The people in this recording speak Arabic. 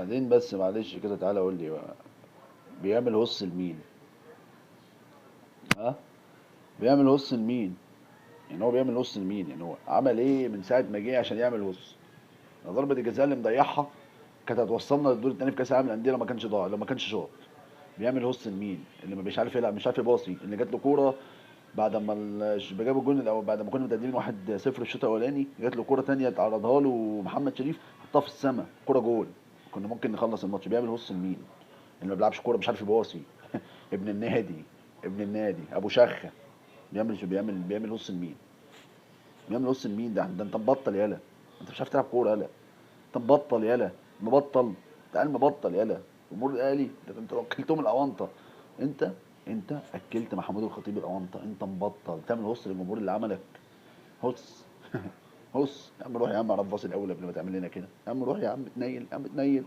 وبعدين بس معلش كده تعالى قول لي بقى، بيعمل هص لمين؟ ها؟ بيعمل هص لمين؟ يعني هو بيعمل هص لمين؟ يعني هو عمل ايه من ساعه ما جه عشان يعمل هص؟ ضربه الجزاء اللي مضيعها كانت هتوصلنا للدور الثاني في كاس العالم للانديه لو ما كانش ضاع، لو ما كانش شاط. بيعمل هص لمين؟ اللي مش عارف يلعب، مش عارف يباصي، اللي جات له كوره بعد ما جابوا الجون الاول، بعد ما كنا متقدمين 1-0 الشوط الاولاني، جات له كوره تانية اتعرضها له محمد شريف، حطها في السما، كوره جول. كنا ممكن نخلص الماتش. بيعمل هص لمين؟ اللي ما بيلعبش كوره، مش عارف يباصي. ابن النادي، ابن النادي ابو شخه. بيعمل هص لمين؟ بيعمل هص لمين؟ ده انت مبطل يالا. انت مش عارف تلعب كوره يالا. انت مبطل يالا. مبطل. تعال مبطل يالا. جمهور الاهلي ده انت اكلتهم الاونطه. انت انت اكلت محمود الخطيب الاونطه. انت مبطل تعمل هص للجمهور اللي عملك. هص. هص يا عم، روح يا عم على الباص الاول قبل ما تعمل لنا كده. يا عم روح يا عم، تنيل يا عم، تنيل.